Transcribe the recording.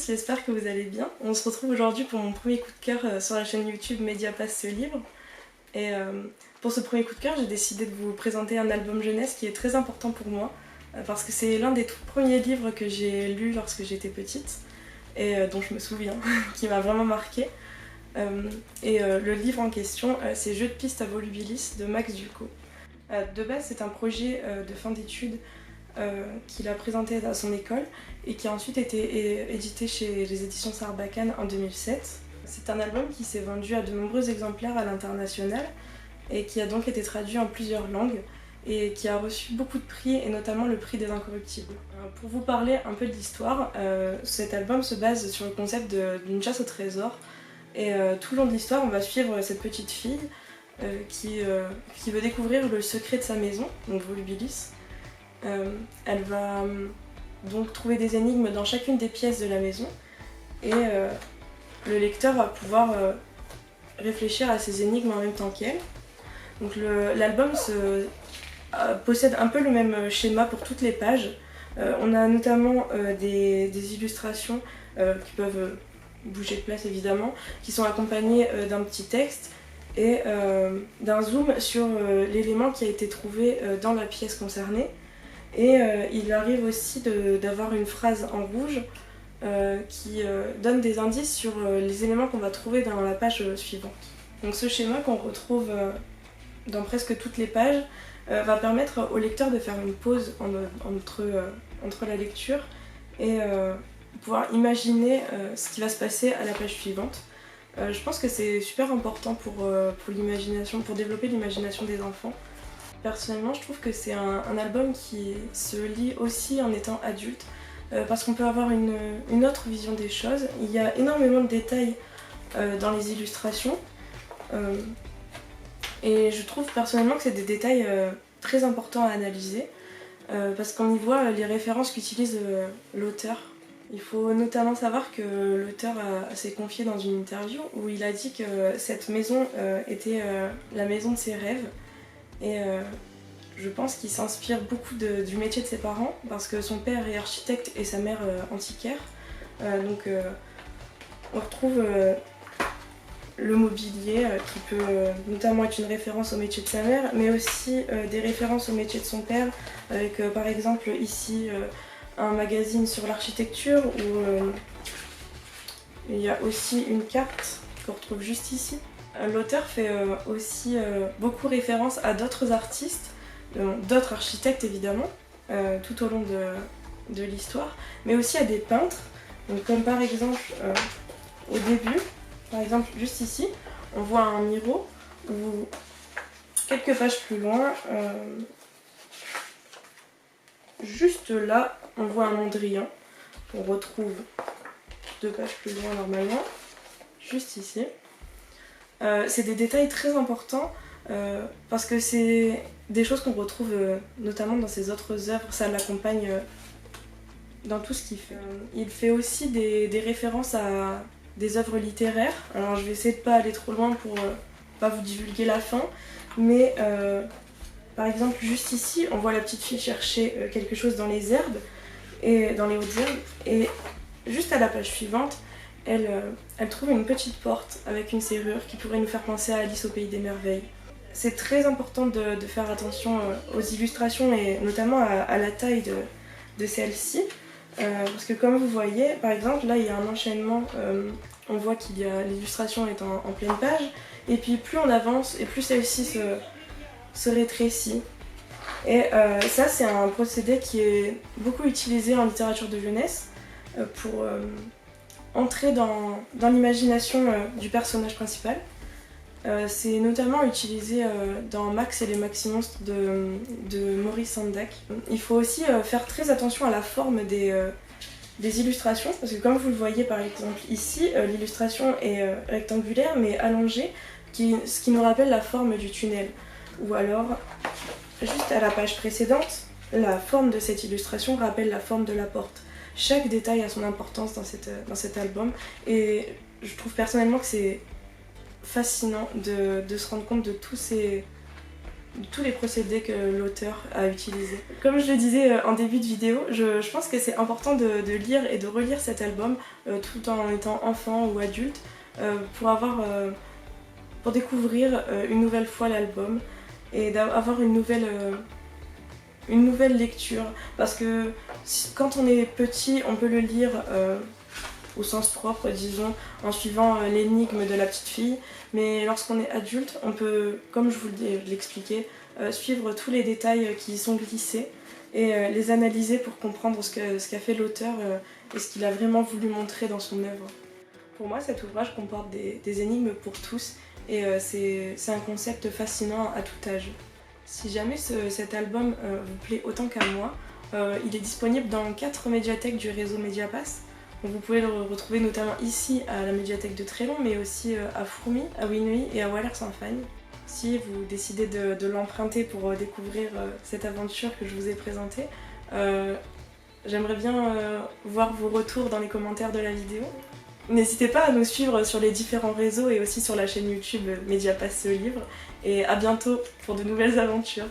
tous, j'espère que vous allez bien. On se retrouve aujourd'hui pour mon premier coup de cœur sur la chaîne YouTube Mediapass Libre. Et pour ce premier coup de cœur, j'ai décidé de vous présenter un album jeunesse qui est très important pour moi parce que c'est l'un des tout premiers livres que j'ai lu lorsque j'étais petite et dont je me souviens, qui m'a vraiment marquée. Le livre en question, c'est Jeux de piste à volubilis de Max Ducot. De base, c'est un projet de fin d'études qu'il a présenté à son école et qui a ensuite été édité chez les éditions Sarbacane en 2007. C'est un album qui s'est vendu à de nombreux exemplaires à l'international et qui a donc été traduit en plusieurs langues et qui a reçu beaucoup de prix et notamment le prix des Incorruptibles. Pour vous parler un peu de l'histoire, cet album se base sur le concept d'une chasse au trésor et tout le long de l'histoire on va suivre cette petite fille qui veut découvrir le secret de sa maison, donc Volubilis. Elle va donc trouver des énigmes dans chacune des pièces de la maison et le lecteur va pouvoir réfléchir à ces énigmes en même temps qu'elle. Donc l'album possède un peu le même schéma pour toutes les pages. On a notamment des illustrations qui peuvent bouger de place évidemment, qui sont accompagnées d'un petit texte et d'un zoom sur l'élément qui a été trouvé dans la pièce concernée. Et il arrive aussi d'avoir une phrase en rouge qui donne des indices sur les éléments qu'on va trouver dans la page suivante. Donc ce schéma qu'on retrouve dans presque toutes les pages va permettre au lecteur de faire une pause entre la lecture et pouvoir imaginer ce qui va se passer à la page suivante. Je pense que c'est super important pour l'imagination, pour développer l'imagination des enfants. Personnellement, je trouve que c'est un album qui se lit aussi en étant adulte parce qu'on peut avoir une autre vision des choses. Il y a énormément de détails dans les illustrations et je trouve personnellement que c'est des détails très importants à analyser parce qu'on y voit les références qu'utilise l'auteur. Il faut notamment savoir que l'auteur s'est confié dans une interview où il a dit que cette maison était la maison de ses rêves. Et je pense qu'il s'inspire beaucoup du métier de ses parents parce que son père est architecte et sa mère antiquaire. Donc on retrouve le mobilier qui peut notamment être une référence au métier de sa mère, mais aussi des références au métier de son père, avec par exemple ici un magazine sur l'architecture où il y a aussi une carte qu'on retrouve juste ici. L'auteur fait aussi beaucoup référence à d'autres artistes, d'autres architectes évidemment, tout au long de l'histoire, mais aussi à des peintres, donc comme par exemple au début, par exemple juste ici, on voit un Miro, ou quelques pages plus loin, juste là, on voit un Mondrian, qu'on retrouve 2 pages plus loin normalement, juste ici. C'est des détails très importants parce que c'est des choses qu'on retrouve notamment dans ses autres œuvres, ça l'accompagne dans tout ce qu'il fait. Il fait aussi des références à des œuvres littéraires. Alors je vais essayer de pas aller trop loin pour pas vous divulguer la fin, mais par exemple juste ici on voit la petite fille chercher quelque chose dans les herbes et dans les hautes herbes et juste à la page suivante elle trouve une petite porte avec une serrure qui pourrait nous faire penser à Alice au pays des merveilles. C'est très important de faire attention aux illustrations et notamment à la taille de celle-ci. Parce que comme vous voyez, par exemple, là il y a un enchaînement, on voit qu'il y a l'illustration est en pleine page, et puis plus on avance et plus celle-ci se rétrécit. Et ça c'est un procédé qui est beaucoup utilisé en littérature de jeunesse pour entrer dans l'imagination du personnage principal. C'est notamment utilisé dans Max et les Maximonstres de Maurice Sendak. Il faut aussi faire très attention à la forme des illustrations, parce que comme vous le voyez par exemple ici, l'illustration est rectangulaire mais allongée, ce qui nous rappelle la forme du tunnel. Ou alors, juste à la page précédente, la forme de cette illustration rappelle la forme de la porte. Chaque détail a son importance dans cet album et je trouve personnellement que c'est fascinant de se rendre compte de tous tous les procédés que l'auteur a utilisés. Comme je le disais en début de vidéo, je pense que c'est important de lire et de relire cet album tout en étant enfant ou adulte pour découvrir une nouvelle fois l'album et d'avoir une nouvelle lecture. Parce que quand on est petit, on peut le lire au sens propre, disons, en suivant l'énigme de la petite fille, mais lorsqu'on est adulte, on peut, comme je vous l'expliquais, suivre tous les détails qui y sont glissés et les analyser pour comprendre ce qu'a fait l'auteur et ce qu'il a vraiment voulu montrer dans son œuvre. Pour moi, cet ouvrage comporte des énigmes pour tous et c'est un concept fascinant à tout âge. Si jamais cet album vous plaît autant qu'à moi, il est disponible dans 4 médiathèques du réseau Mediapass. Donc vous pouvez le retrouver notamment ici à la médiathèque de Trélon, mais aussi à Fourmi, à Winuy et à Wallers-en-Fagne. Si vous décidez de l'emprunter pour découvrir cette aventure que je vous ai présentée, j'aimerais bien voir vos retours dans les commentaires de la vidéo. N'hésitez pas à nous suivre sur les différents réseaux et aussi sur la chaîne YouTube Mediapass Livre. Et à bientôt pour de nouvelles aventures.